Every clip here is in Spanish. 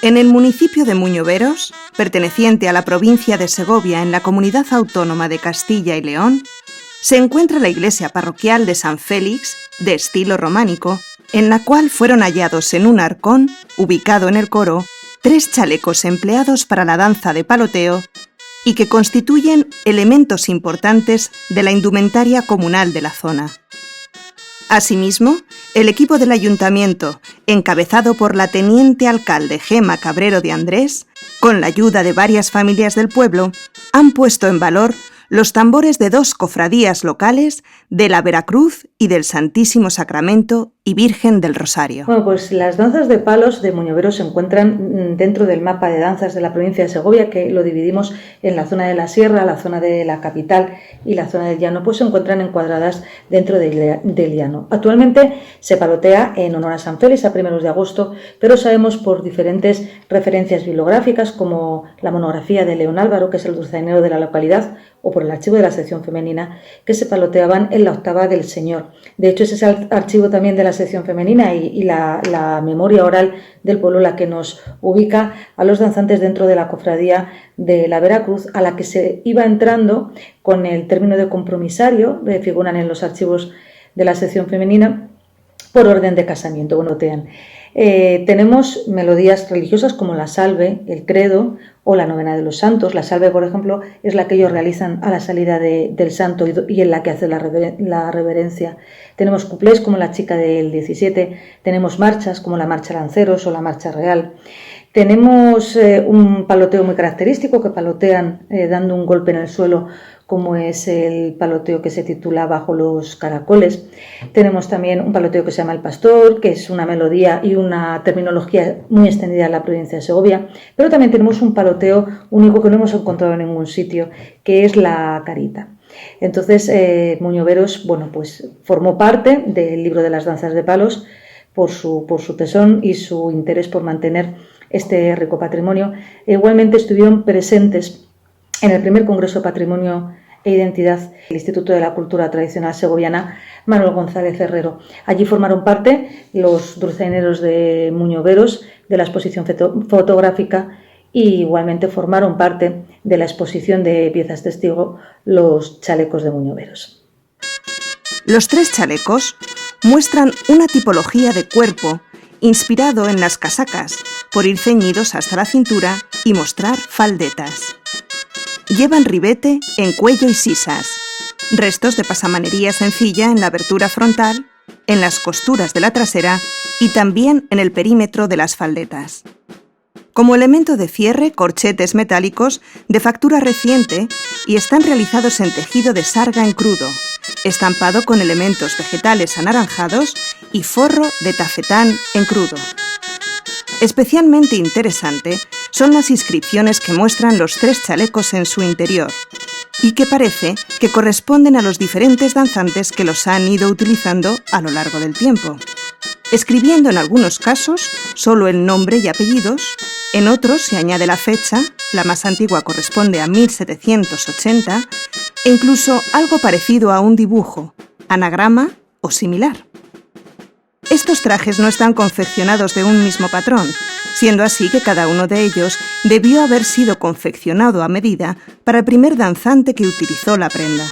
En el municipio de Muñoveros, perteneciente a la provincia de Segovia en la Comunidad Autónoma de Castilla y León, se encuentra la iglesia parroquial de San Félix, de estilo románico, en la cual fueron hallados en un arcón, ubicado en el coro, 3 chalecos empleados para la danza de paloteo y que constituyen elementos importantes de la indumentaria comunal de la zona. Asimismo, el equipo del ayuntamiento, encabezado por la teniente alcalde Gema Cabrero de Andrés, con la ayuda de varias familias del pueblo, han puesto en valor los tambores de 2 cofradías locales de la Veracruz y del Santísimo Sacramento y Virgen del Rosario. Bueno, pues las danzas de palos de Muñoveros se encuentran dentro del mapa de danzas de la provincia de Segovia, que lo dividimos en la zona de la sierra, la zona de la capital y la zona del llano, pues se encuentran encuadradas dentro del llano. Actualmente se palotea en honor a San Félix a 1 de agosto, pero sabemos por diferentes referencias bibliográficas, como la monografía de León Álvaro, que es el dulzainero de la localidad, o por el archivo de la sección femenina, que se paloteaban en la octava del Señor. De hecho, ese es el archivo también de la sección femenina y la memoria oral del pueblo la que nos ubica a los danzantes dentro de la cofradía de la Veracruz, a la que se iba entrando con el término de compromisario, figuran en los archivos de la sección femenina, por orden de casamiento. Bueno, tenemos melodías religiosas como la salve, el credo o la novena de los santos. La salve, por ejemplo, es la que ellos realizan a la salida del santo y en la que hace la reverencia. Tenemos cuplés como la chica del 17, tenemos marchas como la marcha Lanceros o la marcha real. Tenemos un paloteo muy característico que palotean dando un golpe en el suelo, como es el paloteo que se titula Bajo los caracoles. Tenemos también un paloteo que se llama El Pastor, que es una melodía y una terminología muy extendida en la provincia de Segovia, pero también tenemos un paloteo único que no hemos encontrado en ningún sitio, que es la Carita. Entonces, Muñoveros, bueno, pues formó parte del libro de las danzas de palos por su tesón y su interés por mantener este rico patrimonio. Igualmente estuvieron presentes en el primer Congreso de Patrimonio e Identidad del Instituto de la Cultura Tradicional Segoviana, Manuel González Herrero. Allí formaron parte los dulzaineros de Muñoveros de la exposición fotográfica y igualmente formaron parte de la exposición de piezas testigo los chalecos de Muñoveros. Los 3 chalecos muestran una tipología de cuerpo inspirado en las casacas, por ir ceñidos hasta la cintura y mostrar faldetas. Llevan ribete en cuello y sisas, restos de pasamanería sencilla en la abertura frontal, en las costuras de la trasera y también en el perímetro de las faldetas. Como elemento de cierre, corchetes metálicos de factura reciente y están realizados en tejido de sarga en crudo, estampado con elementos vegetales anaranjados y forro de tafetán en crudo. Especialmente interesante son las inscripciones que muestran los 3 chalecos en su interior y que parece que corresponden a los diferentes danzantes que los han ido utilizando a lo largo del tiempo, escribiendo en algunos casos solo el nombre y apellidos, en otros se añade la fecha, la más antigua corresponde a 1780, e incluso algo parecido a un dibujo, anagrama o similar. Estos trajes no están confeccionados de un mismo patrón, siendo así que cada uno de ellos debió haber sido confeccionado a medida para el primer danzante que utilizó la prenda.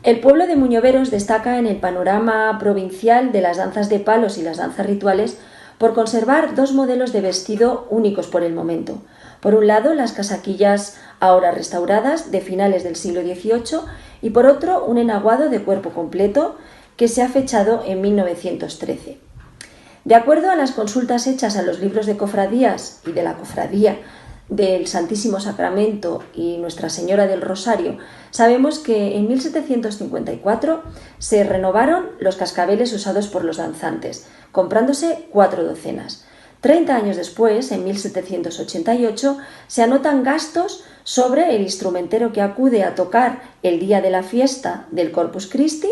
El pueblo de Muñoveros destaca en el panorama provincial de las danzas de palos y las danzas rituales por conservar 2 modelos de vestido únicos por el momento. Por un lado, las casaquillas ahora restauradas de finales del siglo XVIII y por otro, un enaguado de cuerpo completo que se ha fechado en 1913. De acuerdo a las consultas hechas a los libros de cofradías y de la cofradía del Santísimo Sacramento y Nuestra Señora del Rosario, sabemos que en 1754 se renovaron los cascabeles usados por los danzantes, comprándose 4 docenas. 30 años después, en 1788, se anotan gastos sobre el instrumentero que acude a tocar el día de la fiesta del Corpus Christi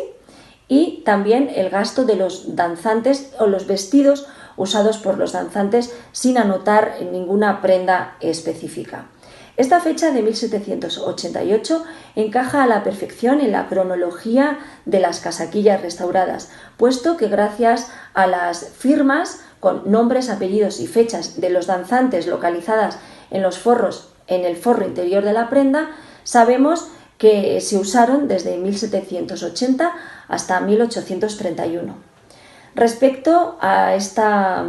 y también el gasto de los danzantes o los vestidos usados por los danzantes sin anotar ninguna prenda específica. Esta fecha de 1788 encaja a la perfección en la cronología de las casaquillas restauradas, puesto que gracias a las firmas con nombres, apellidos y fechas de los danzantes localizadas en los forros, en el forro interior de la prenda, sabemos que se usaron desde 1780 hasta 1831. Respecto a esta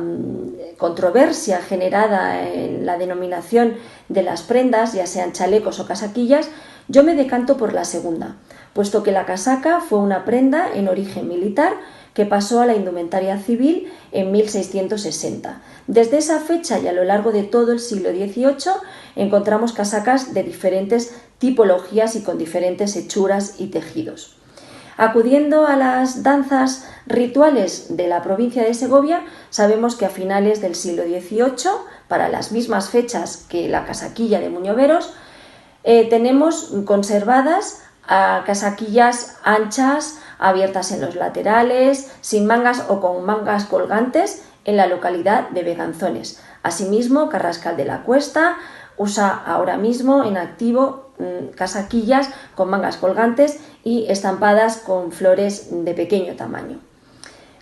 controversia generada en la denominación de las prendas, ya sean chalecos o casaquillas, yo me decanto por la segunda, puesto que la casaca fue una prenda en origen militar que pasó a la indumentaria civil en 1660. Desde esa fecha y a lo largo de todo el siglo XVIII encontramos casacas de diferentes tipologías y con diferentes hechuras y tejidos. Acudiendo a las danzas rituales de la provincia de Segovia, sabemos que a finales del siglo XVIII, para las mismas fechas que la casaquilla de Muñoveros, tenemos conservadas casaquillas anchas, abiertas en los laterales, sin mangas o con mangas colgantes en la localidad de Beganzones. Asimismo, Carrascal de la Cuesta usa ahora mismo en activo casaquillas con mangas colgantes y estampadas con flores de pequeño tamaño.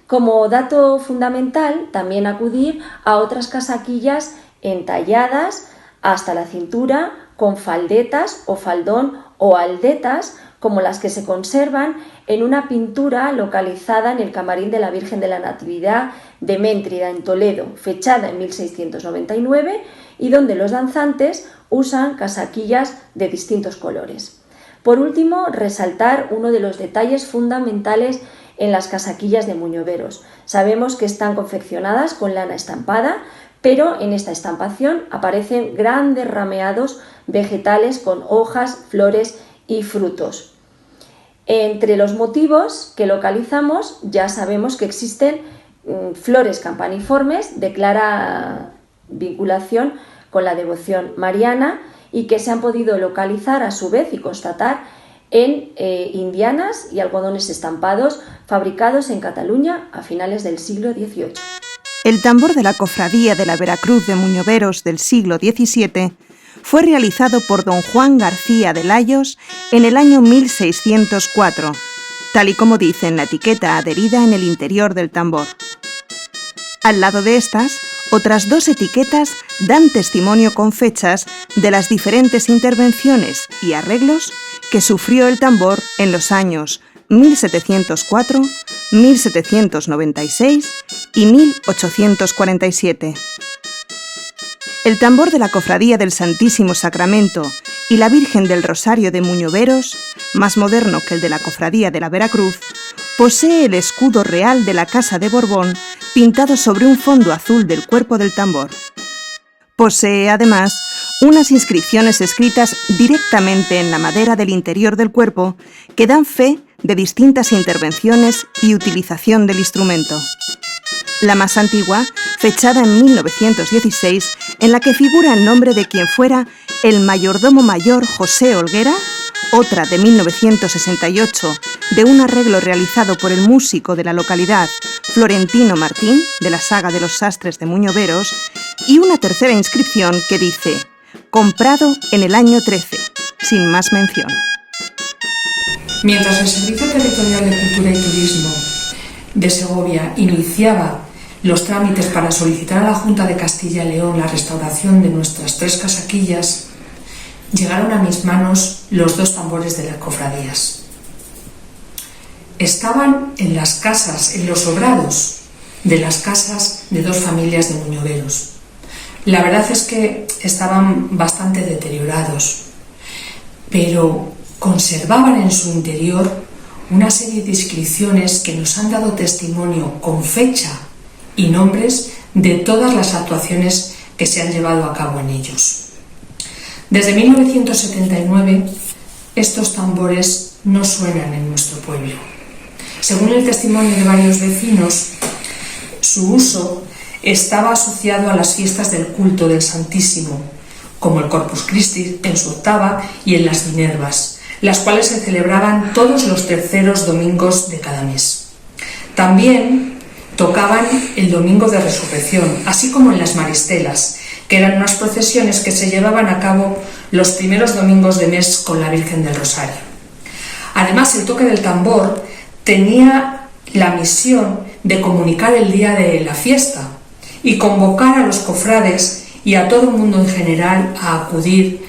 Como dato fundamental, también acudir a otras casaquillas entalladas hasta la cintura con faldetas o faldón o aldetas, como las que se conservan en una pintura localizada en el camarín de la Virgen de la Natividad de Méntrida, en Toledo, fechada en 1699, y donde los danzantes usan casaquillas de distintos colores. Por último, resaltar uno de los detalles fundamentales en las casaquillas de Muñoveros. Sabemos que están confeccionadas con lana estampada, pero en esta estampación aparecen grandes rameados vegetales con hojas, flores y frutos. Entre los motivos que localizamos ya sabemos que existen flores campaniformes de clara vinculación con la devoción mariana y que se han podido localizar a su vez y constatar en indianas y algodones estampados fabricados en Cataluña a finales del siglo XVIII. El tambor de la Cofradía de la Veracruz de Muñoveros del siglo XVII fue realizado por don Juan García de Layos en el año 1604, tal y como dice en la etiqueta adherida en el interior del tambor. Al lado de estas, otras dos etiquetas dan testimonio con fechas de las diferentes intervenciones y arreglos que sufrió el tambor en los años 1704, 1796 y 1847. El tambor de la Cofradía del Santísimo Sacramento y la Virgen del Rosario de Muñoveros, más moderno que el de la Cofradía de la Veracruz, posee el escudo real de la Casa de Borbón pintado sobre un fondo azul del cuerpo del tambor. Posee, además, unas inscripciones escritas directamente en la madera del interior del cuerpo que dan fe de distintas intervenciones y utilización del instrumento. La más antigua, fechada en 1916, en la que figura el nombre de quien fuera el mayordomo mayor José Olguera, otra de 1968, de un arreglo realizado por el músico de la localidad, Florentino Martín, de la saga de los sastres de Muñoveros, y una tercera inscripción que dice «Comprado en el año 13», sin más mención. Mientras el Servicio Territorial de Cultura y Turismo de Segovia iniciaba los trámites para solicitar a la Junta de Castilla y León la restauración de nuestras 3 casaquillas, llegaron a mis manos los 2 tambores de las cofradías. Estaban en las casas, en los sobrados de las casas de 2 familias de Muñoveros. La verdad es que estaban bastante deteriorados, pero conservaban en su interior una serie de inscripciones que nos han dado testimonio con fecha y nombres de todas las actuaciones que se han llevado a cabo en ellos. Desde 1979, estos tambores no suenan en nuestro pueblo. Según el testimonio de varios vecinos, su uso estaba asociado a las fiestas del culto del Santísimo, como el Corpus Christi en su octava y en las Minervas, las cuales se celebraban todos los terceros domingos de cada mes. También tocaban el domingo de Resurrección, así como en las Maristelas, que eran unas procesiones que se llevaban a cabo los primeros domingos de mes con la Virgen del Rosario. Además, el toque del tambor tenía la misión de comunicar el día de la fiesta, y convocar a los cofrades y a todo el mundo en general a acudir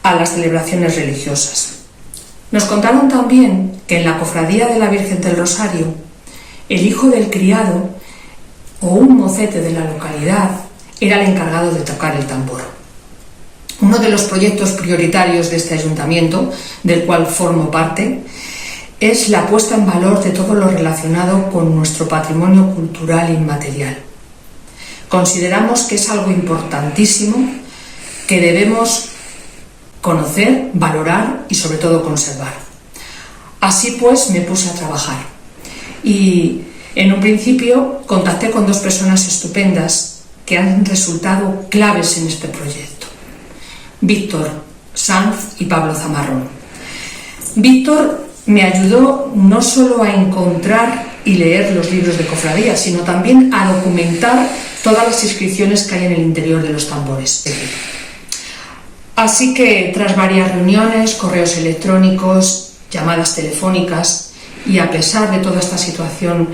a las celebraciones religiosas. Nos contaron también que en la cofradía de la Virgen del Rosario, el hijo del criado o un mocete de la localidad era el encargado de tocar el tambor. Uno de los proyectos prioritarios de este ayuntamiento, del cual formo parte, es la puesta en valor de todo lo relacionado con nuestro patrimonio cultural inmaterial. Consideramos que es algo importantísimo que debemos conocer, valorar y sobre todo conservar. Así pues me puse a trabajar y en un principio contacté con dos personas estupendas que han resultado claves en este proyecto: Víctor Sanz y Pablo Zamarrón. Víctor me ayudó no solo a encontrar y leer los libros de cofradía, sino también a documentar todas las inscripciones que hay en el interior de los tambores. Así que, tras varias reuniones, correos electrónicos, llamadas telefónicas, y a pesar de toda esta situación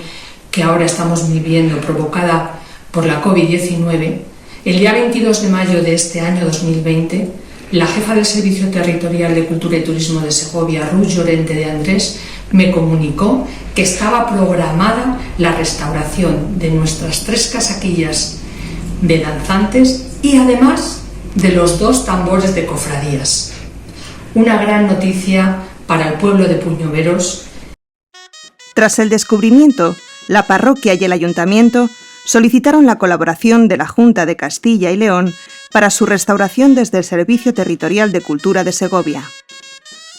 que ahora estamos viviendo provocada por la COVID-19, el día 22 de mayo de este año 2020, la jefa del Servicio Territorial de Cultura y Turismo de Segovia, Ruth Llorente de Andrés, me comunicó que estaba programada la restauración de nuestras 3 casaquillas de danzantes y además de los 2 tambores de cofradías. Una gran noticia para el pueblo de Puñoveros. Tras el descubrimiento, la parroquia y el ayuntamiento solicitaron la colaboración de la Junta de Castilla y León para su restauración desde el Servicio Territorial de Cultura de Segovia.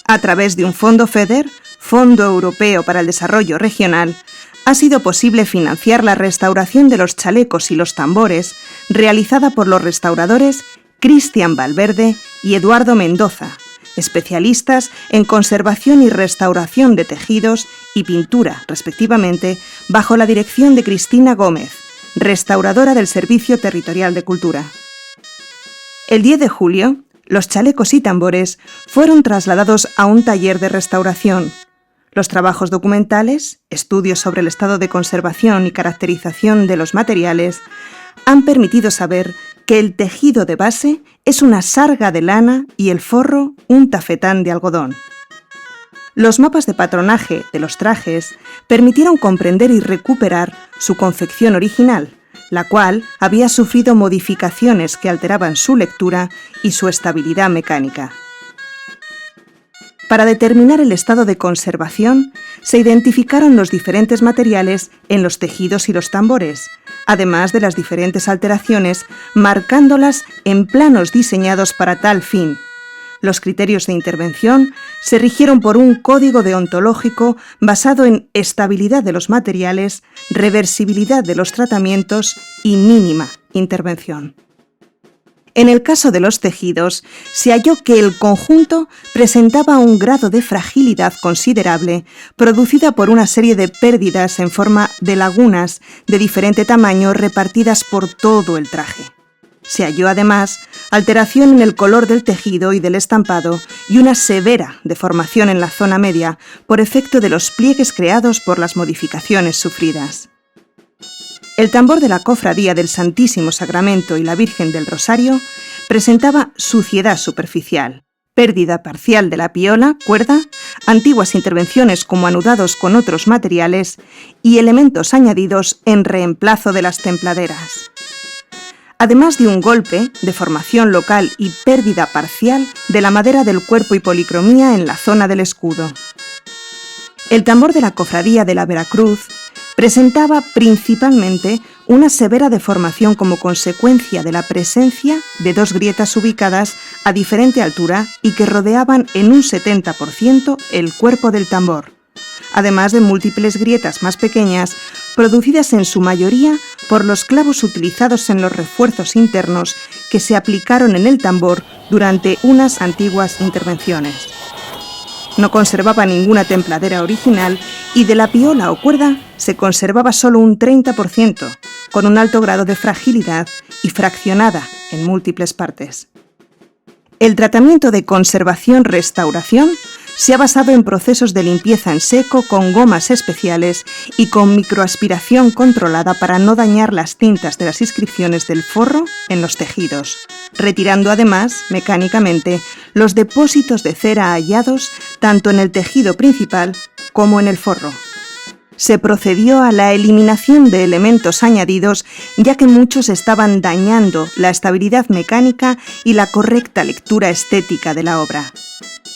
A través de un fondo FEDER, Fondo Europeo para el Desarrollo Regional, ha sido posible financiar la restauración de los chalecos y los tambores realizada por los restauradores Cristian Valverde y Eduardo Mendoza, especialistas en conservación y restauración de tejidos y pintura, respectivamente, bajo la dirección de Cristina Gómez, restauradora del Servicio Territorial de Cultura. El 10 de julio, los chalecos y tambores fueron trasladados a un taller de restauración. Los trabajos documentales, estudios sobre el estado de conservación y caracterización de los materiales, han permitido saber que el tejido de base es una sarga de lana y el forro un tafetán de algodón. Los mapas de patronaje de los trajes permitieron comprender y recuperar su confección original, la cual había sufrido modificaciones que alteraban su lectura y su estabilidad mecánica. Para determinar el estado de conservación, se identificaron los diferentes materiales en los tejidos y los tambores, además de las diferentes alteraciones, marcándolas en planos diseñados para tal fin. Los criterios de intervención se rigieron por un código deontológico basado en estabilidad de los materiales, reversibilidad de los tratamientos y mínima intervención. En el caso de los tejidos, se halló que el conjunto presentaba un grado de fragilidad considerable, producida por una serie de pérdidas en forma de lagunas de diferente tamaño repartidas por todo el traje. Se halló además alteración en el color del tejido y del estampado y una severa deformación en la zona media por efecto de los pliegues creados por las modificaciones sufridas. El tambor de la Cofradía del Santísimo Sacramento y la Virgen del Rosario presentaba suciedad superficial, pérdida parcial de la piola, cuerda, antiguas intervenciones como anudados con otros materiales y elementos añadidos en reemplazo de las templaderas. Además de un golpe, deformación local y pérdida parcial de la madera del cuerpo y policromía en la zona del escudo. El tambor de la Cofradía de la Veracruz presentaba principalmente una severa deformación como consecuencia de la presencia de 2 grietas ubicadas a diferente altura y que rodeaban en un 70% el cuerpo del tambor, además de múltiples grietas más pequeñas producidas en su mayoría por los clavos utilizados en los refuerzos internos que se aplicaron en el tambor durante unas antiguas intervenciones. No conservaba ninguna templadera original y de la piola o cuerda se conservaba solo un 30%, con un alto grado de fragilidad y fraccionada en múltiples partes. El tratamiento de conservación-restauración se ha basado en procesos de limpieza en seco con gomas especiales y con microaspiración controlada para no dañar las cintas de las inscripciones del forro en los tejidos, retirando además, mecánicamente, los depósitos de cera hallados tanto en el tejido principal como en el forro. Se procedió a la eliminación de elementos añadidos, ya que muchos estaban dañando la estabilidad mecánica y la correcta lectura estética de la obra.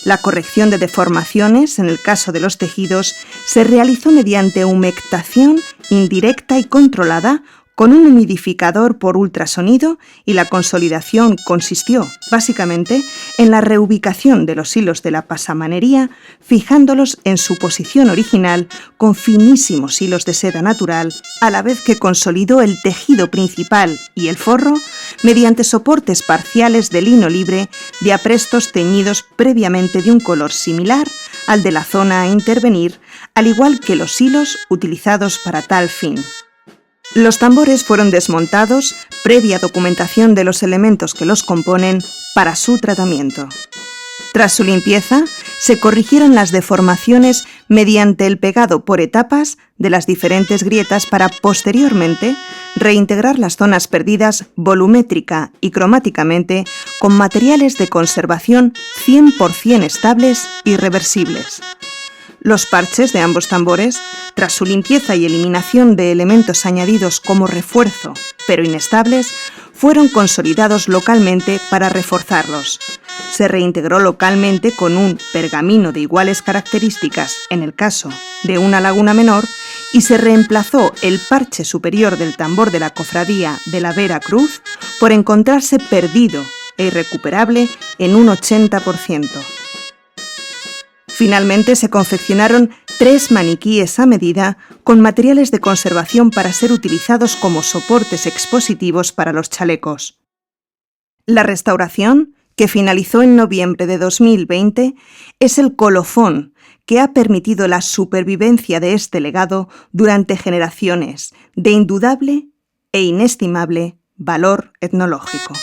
La corrección de deformaciones, en el caso de los tejidos, se realizó mediante humectación indirecta y controlada con un humidificador por ultrasonido, y la consolidación consistió, básicamente, en la reubicación de los hilos de la pasamanería, fijándolos en su posición original con finísimos hilos de seda natural, a la vez que consolidó el tejido principal y el forro mediante soportes parciales de lino libre de aprestos teñidos previamente de un color similar al de la zona a intervenir, al igual que los hilos utilizados para tal fin. Los tambores fueron desmontados, previa documentación de los elementos que los componen, para su tratamiento. Tras su limpieza, se corrigieron las deformaciones mediante el pegado por etapas de las diferentes grietas para, posteriormente, reintegrar las zonas perdidas volumétrica y cromáticamente con materiales de conservación 100% estables y reversibles. Los parches de ambos tambores, tras su limpieza y eliminación de elementos añadidos como refuerzo, pero inestables, fueron consolidados localmente para reforzarlos. Se reintegró localmente con un pergamino de iguales características en el caso de una laguna menor y se reemplazó el parche superior del tambor de la Cofradía de la Vera Cruz por encontrarse perdido e irrecuperable en un 80%. Finalmente se confeccionaron 3 maniquíes a medida con materiales de conservación para ser utilizados como soportes expositivos para los chalecos. La restauración, que finalizó en noviembre de 2020, es el colofón que ha permitido la supervivencia de este legado durante generaciones de indudable e inestimable valor etnológico.